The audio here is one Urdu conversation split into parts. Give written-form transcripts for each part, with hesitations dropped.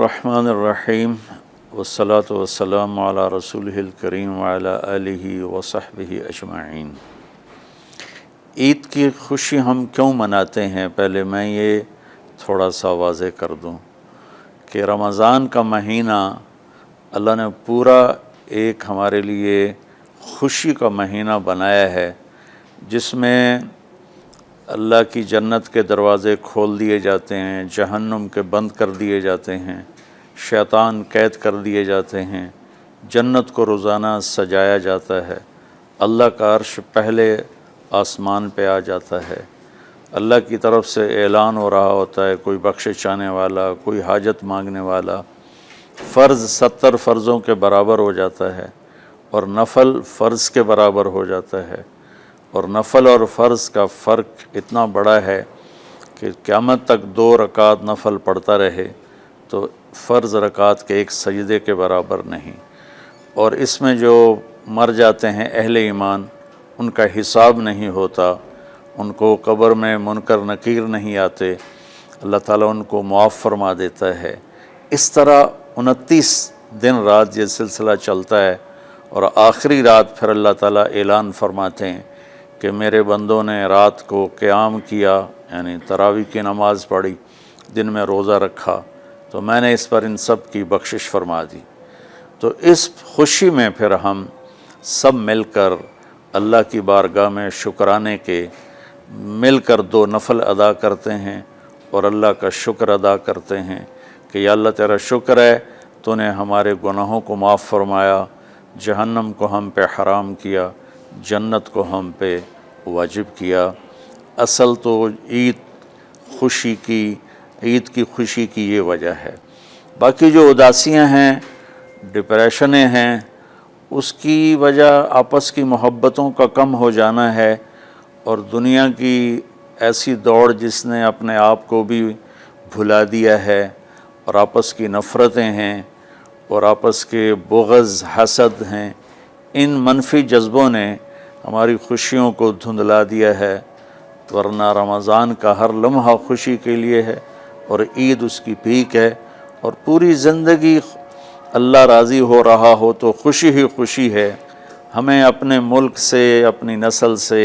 الرحمن الرحیم والصلاة والسلام علی رسولہ الکریم وعلی آلہ وصحبہ اجمعین۔ عید کی خوشی ہم کیوں مناتے ہیں؟ پہلے میں یہ تھوڑا سا واضح کر دوں کہ رمضان کا مہینہ اللہ نے پورا ایک ہمارے لیے خوشی کا مہینہ بنایا ہے، جس میں اللہ کی جنت کے دروازے کھول دیے جاتے ہیں، جہنم کے بند کر دیے جاتے ہیں، شیطان قید کر دیے جاتے ہیں، جنت کو روزانہ سجایا جاتا ہے، اللہ کا عرش پہلے آسمان پہ آ جاتا ہے، اللہ کی طرف سے اعلان ہو رہا ہوتا ہے، کوئی بخشش چاہنے والا، کوئی حاجت مانگنے والا، فرض 70 فرضوں کے برابر ہو جاتا ہے اور نفل فرض کے برابر ہو جاتا ہے، اور نفل اور فرض کا فرق اتنا بڑا ہے کہ قیامت تک 2 رکعت نفل پڑھتا رہے تو فرض رکعت کے ایک سجدے کے برابر نہیں۔ اور اس میں جو مر جاتے ہیں اہل ایمان، ان کا حساب نہیں ہوتا، ان کو قبر میں منکر نکیر نہیں آتے، اللہ تعالیٰ ان کو معاف فرما دیتا ہے۔ اس طرح 29 دن رات یہ سلسلہ چلتا ہے، اور آخری رات پھر اللہ تعالیٰ اعلان فرماتے ہیں کہ میرے بندوں نے رات کو قیام کیا، یعنی تراویح کی نماز پڑھی، دن میں روزہ رکھا، تو میں نے اس پر ان سب کی بخشش فرما دی۔ تو اس خوشی میں پھر ہم سب مل کر اللہ کی بارگاہ میں شکرانے کے مل کر 2 نفل ادا کرتے ہیں اور اللہ کا شکر ادا کرتے ہیں کہ یا اللہ تیرا شکر ہے، تو نے ہمارے گناہوں کو معاف فرمایا، جہنم کو ہم پہ حرام کیا، جنت کو ہم پہ واجب کیا۔ اصل تو عید کی خوشی کی یہ وجہ ہے۔ باقی جو اداسیاں ہیں، ڈپریشنیں ہیں، اس کی وجہ آپس کی محبتوں کا کم ہو جانا ہے، اور دنیا کی ایسی دوڑ جس نے اپنے آپ کو بھی بھلا دیا ہے، اور آپس کی نفرتیں ہیں، اور آپس کے بغض حسد ہیں، ان منفی جذبوں نے ہماری خوشیوں کو دھندلا دیا ہے، ورنہ رمضان کا ہر لمحہ خوشی کے لیے ہے، اور عید اس کی پیک ہے، اور پوری زندگی اللہ راضی ہو رہا ہو تو خوشی ہی خوشی ہے۔ ہمیں اپنے ملک سے، اپنی نسل سے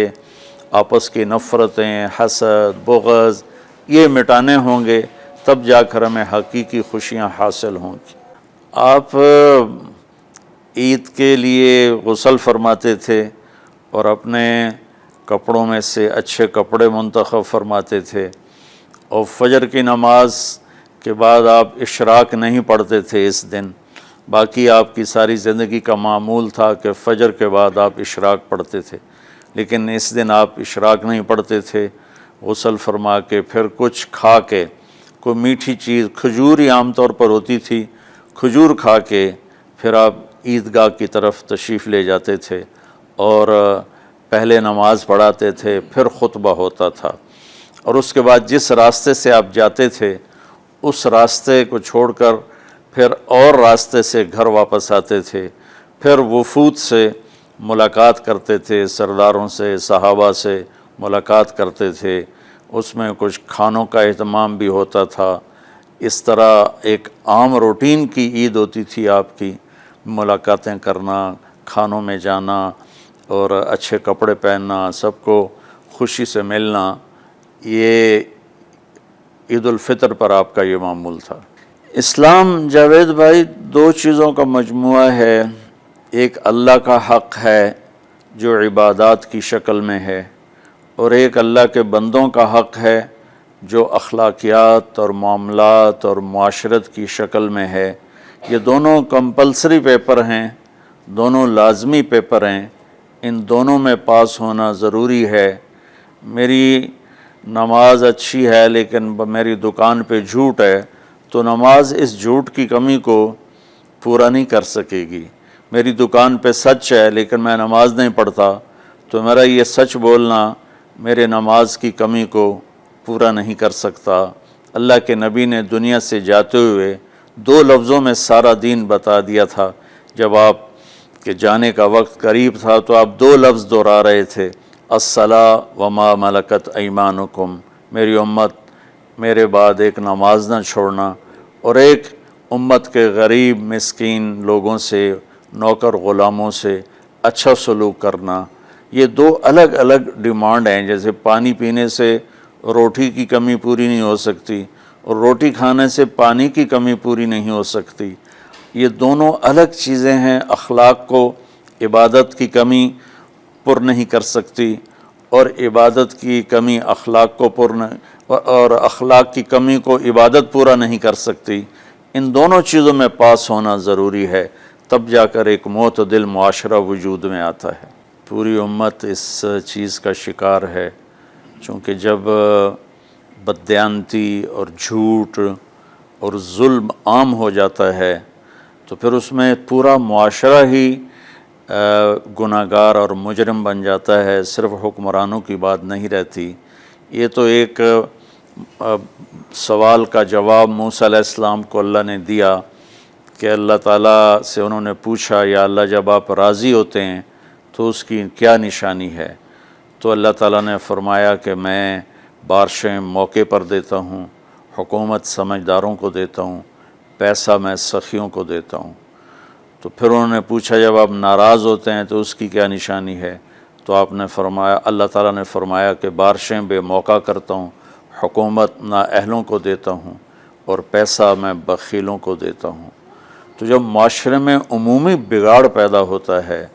آپس کی نفرتیں، حسد، بغض یہ مٹانے ہوں گے، تب جا کر ہمیں حقیقی خوشیاں حاصل ہوں گی۔ آپ عید کے لیے غسل فرماتے تھے اور اپنے کپڑوں میں سے اچھے کپڑے منتخب فرماتے تھے، اور فجر کی نماز کے بعد آپ اشراق نہیں پڑھتے تھے اس دن۔ باقی آپ کی ساری زندگی کا معمول تھا کہ فجر کے بعد آپ اشراق پڑھتے تھے، لیکن اس دن آپ اشراق نہیں پڑھتے تھے۔ غسل فرما کے پھر کچھ کھا کے، کوئی میٹھی چیز، کھجور ہی عام طور پر ہوتی تھی، کھجور کھا کے پھر آپ عیدگاہ کی طرف تشریف لے جاتے تھے، اور پہلے نماز پڑھاتے تھے، پھر خطبہ ہوتا تھا، اور اس کے بعد جس راستے سے آپ جاتے تھے اس راستے کو چھوڑ کر پھر اور راستے سے گھر واپس آتے تھے، پھر وفود سے ملاقات کرتے تھے، سرداروں سے، صحابہ سے ملاقات کرتے تھے، اس میں کچھ کھانوں کا اہتمام بھی ہوتا تھا۔ اس طرح ایک عام روٹین کی عید ہوتی تھی آپ کی، ملاقاتیں کرنا، کھانوں میں جانا، اور اچھے کپڑے پہننا، سب کو خوشی سے ملنا۔ یہ عید الفطر پر آپ کا یہ معمول تھا۔ اسلام جاوید بھائی 2 چیزوں کا مجموعہ ہے، ایک اللہ کا حق ہے جو عبادات کی شکل میں ہے، اور ایک اللہ کے بندوں کا حق ہے جو اخلاقیات اور معاملات اور معاشرت کی شکل میں ہے۔ یہ دونوں کمپلسری پیپر ہیں، دونوں لازمی پیپر ہیں، ان دونوں میں پاس ہونا ضروری ہے۔ میری نماز اچھی ہے لیکن میری دکان پہ جھوٹ ہے، تو نماز اس جھوٹ کی کمی کو پورا نہیں کر سکے گی۔ میری دکان پہ سچ ہے لیکن میں نماز نہیں پڑھتا، تو میرا یہ سچ بولنا میرے نماز کی کمی کو پورا نہیں کر سکتا۔ اللہ کے نبی نے دنیا سے جاتے ہوئے 2 لفظوں میں سارا دین بتا دیا تھا۔ جب آپ کے جانے کا وقت قریب تھا تو آپ 2 لفظ دہرا رہے تھے، الصلاۃ وما ملکت ایمانکم، میری امت میرے بعد ایک نماز نہ چھوڑنا، اور ایک امت کے غریب مسکین لوگوں سے، نوکر غلاموں سے اچھا سلوک کرنا، یہ دو الگ الگ ڈیمانڈ ہیں۔ جیسے پانی پینے سے روٹی کی کمی پوری نہیں ہو سکتی اور روٹی کھانے سے پانی کی کمی پوری نہیں ہو سکتی، یہ دونوں الگ چیزیں ہیں۔ اخلاق کو عبادت کی کمی پر نہیں کر سکتی، اور عبادت کی کمی اخلاق کو اور اخلاق کی کمی کو عبادت پورا نہیں کر سکتی۔ ان دونوں چیزوں میں پاس ہونا ضروری ہے، تب جا کر ایک معتدل معاشرہ وجود میں آتا ہے۔ پوری امت اس چیز کا شکار ہے، چونکہ جب بددیانتی اور جھوٹ اور ظلم عام ہو جاتا ہے تو پھر اس میں پورا معاشرہ ہی گناہگار اور مجرم بن جاتا ہے، صرف حکمرانوں کی بات نہیں رہتی۔ یہ تو ایک سوال کا جواب موسیٰ علیہ السلام کو اللہ نے دیا کہ اللہ تعالیٰ سے انہوں نے پوچھا، یا اللہ جب آپ راضی ہوتے ہیں تو اس کی کیا نشانی ہے؟ تو اللہ تعالیٰ نے فرمایا کہ میں بارشیں موقع پر دیتا ہوں، حکومت سمجھداروں کو دیتا ہوں، پیسہ میں سخیوں کو دیتا ہوں۔ تو پھر انہوں نے پوچھا جب آپ ناراض ہوتے ہیں تو اس کی کیا نشانی ہے؟ تو آپ نے فرمایا، اللہ تعالیٰ نے فرمایا کہ بارشیں بے موقع کرتا ہوں، حکومت نااہلوں کو دیتا ہوں، اور پیسہ میں بخیلوں کو دیتا ہوں۔ تو جب معاشرے میں عمومی بگاڑ پیدا ہوتا ہے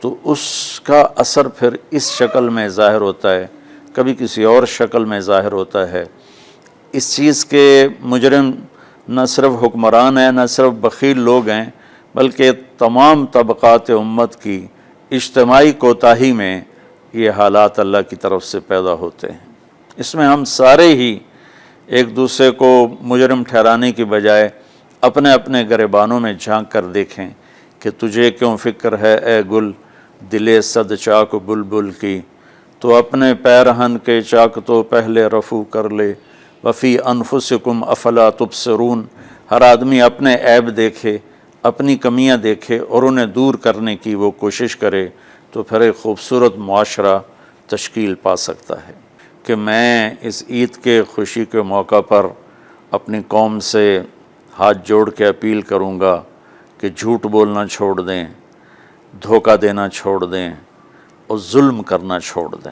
تو اس کا اثر پھر اس شکل میں ظاہر ہوتا ہے، کبھی کسی اور شکل میں ظاہر ہوتا ہے۔ اس چیز کے مجرم نہ صرف حکمران ہیں، نہ صرف بخیل لوگ ہیں، بلکہ تمام طبقات امت کی اجتماعی کوتاہی میں یہ حالات اللہ کی طرف سے پیدا ہوتے ہیں۔ اس میں ہم سارے ہی ایک دوسرے کو مجرم ٹھہرانے کی بجائے اپنے اپنے گریبانوں میں جھانک کر دیکھیں کہ تجھے کیوں فکر ہے اے گل دلِ صد چاک بلبل کی، تو اپنے پیرہن کے چاک تو پہلے رفو کر لے، وفی انفسکم افلا تبصرون۔ ہر آدمی اپنے عیب دیکھے، اپنی کمیاں دیکھے اور انہیں دور کرنے کی وہ کوشش کرے، تو پھر ایک خوبصورت معاشرہ تشکیل پا سکتا ہے۔ کہ میں اس عید کے خوشی کے موقع پر اپنی قوم سے ہاتھ جوڑ کے اپیل کروں گا کہ جھوٹ بولنا چھوڑ دیں، دھوکہ دینا چھوڑ دیں اور ظلم کرنا چھوڑ دیں۔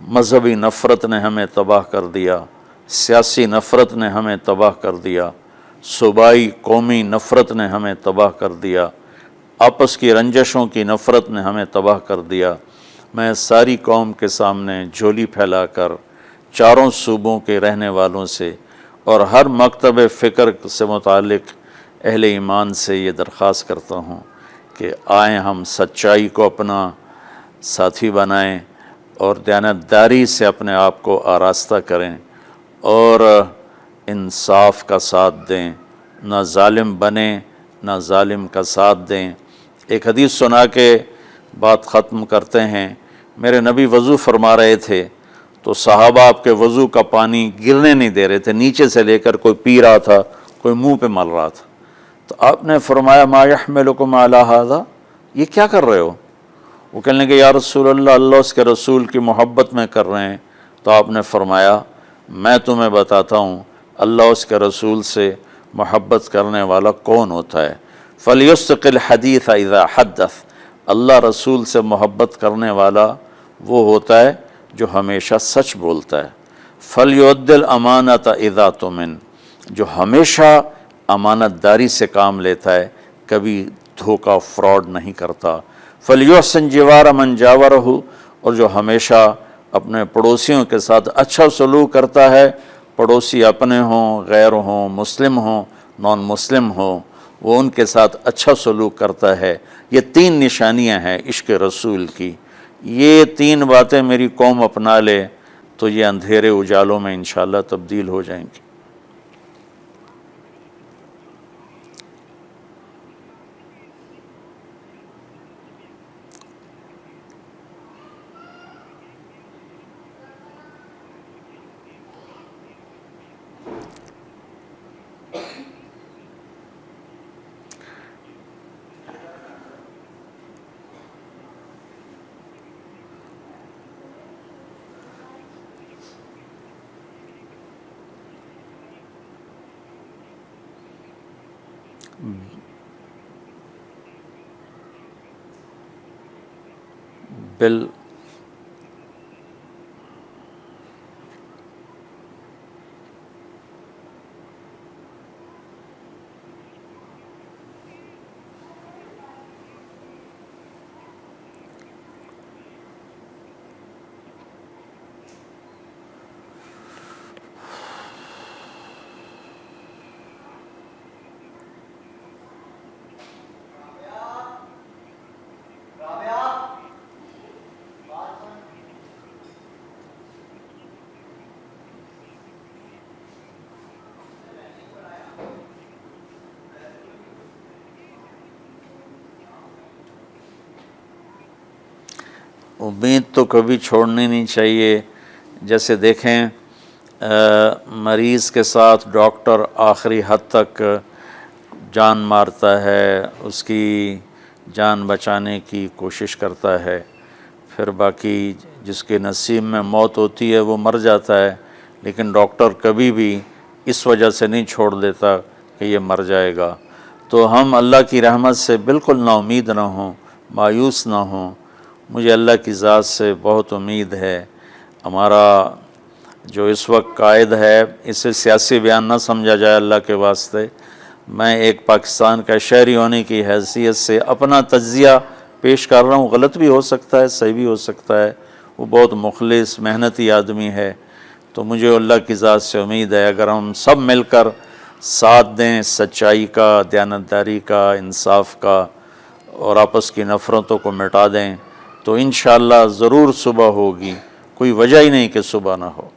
مذہبی نفرت نے ہمیں تباہ کر دیا، سیاسی نفرت نے ہمیں تباہ کر دیا، صوبائی قومی نفرت نے ہمیں تباہ کر دیا، آپس کی رنجشوں کی نفرت نے ہمیں تباہ کر دیا۔ میں ساری قوم کے سامنے جھولی پھیلا کر چاروں صوبوں کے رہنے والوں سے اور ہر مکتب فکر سے متعلق اہل ایمان سے یہ درخواست کرتا ہوں کہ آئیں ہم سچائی کو اپنا ساتھی بنائیں اور دیانتداری سے اپنے آپ کو آراستہ کریں اور انصاف کا ساتھ دیں، نہ ظالم بنیں نہ ظالم کا ساتھ دیں۔ ایک حدیث سنا کے بات ختم کرتے ہیں۔ میرے نبی وضو فرما رہے تھے تو صحابہ آپ کے وضو کا پانی گرنے نہیں دے رہے تھے، نیچے سے لے کر کوئی پی رہا تھا، کوئی منہ پہ مل رہا تھا۔ تو آپ نے فرمایا ما یحملکم علی ھذا، یہ کیا کر رہے ہو؟ وہ کہنے لگے یا رسول اللہ، اللہ اس کے رسول کی محبت میں کر رہے ہیں۔ تو آپ نے فرمایا میں تمہیں بتاتا ہوں اللہ اس کے رسول سے محبت کرنے والا کون ہوتا ہے۔ فَلْيُصْدِقِ الْحَدِيثَ اِذَا حَدَّثَ، اللہ رسول سے محبت کرنے والا وہ ہوتا ہے جو ہمیشہ سچ بولتا ہے۔ فَلْيُؤَدِّ الْأَمَانَةَ اِذَا تُؤْمِنَ، جو ہمیشہ امانت داری سے کام لیتا ہے، کبھی دھوکہ فراڈ نہیں کرتا۔ فَلْيُحْسِنْ جِوَارَ مَنْ جَاوَرَهُ، اور جو ہمیشہ اپنے پڑوسیوں کے ساتھ اچھا سلوک کرتا ہے، پڑوسی اپنے ہوں، غیر ہوں، مسلم ہوں، نان مسلم ہوں، وہ ان کے ساتھ اچھا سلوک کرتا ہے۔ یہ تین نشانیاں ہیں عشق رسول کی۔ یہ تین باتیں میری قوم اپنا لے تو یہ اندھیرے اجالوں میں انشاءاللہ تبدیل ہو جائیں گی۔ بل امید تو کبھی چھوڑنی نہیں چاہیے. جیسے دیکھیں مریض کے ساتھ ڈاکٹر آخری حد تک جان مارتا ہے، اس کی جان بچانے کی کوشش کرتا ہے، پھر باقی جس کے نصیب میں موت ہوتی ہے وہ مر جاتا ہے، لیکن ڈاکٹر کبھی بھی اس وجہ سے نہیں چھوڑ دیتا کہ یہ مر جائے گا. تو ہم اللہ کی رحمت سے بالکل نا امید نہ ہوں، مایوس نہ ہوں. مجھے اللہ کی ذات سے بہت امید ہے. ہمارا جو اس وقت قائد ہے اسے سیاسی بیان نہ سمجھا جائے اللہ کے واسطے. میں ایک پاکستان کا شہری ہونے کی حیثیت سے اپنا تجزیہ پیش کر رہا ہوں. غلط بھی ہو سکتا ہے، صحیح بھی ہو سکتا ہے. وہ بہت مخلص محنتی آدمی ہے. تو مجھے اللہ کی ذات سے امید ہے اگر ہم سب مل کر ساتھ دیں سچائی کا، دیانتداری کا، انصاف کا، اور آپس کی نفرتوں کو مٹا دیں تو انشاءاللہ ضرور صبح ہوگی. کوئی وجہ ہی نہیں کہ صبح نہ ہو.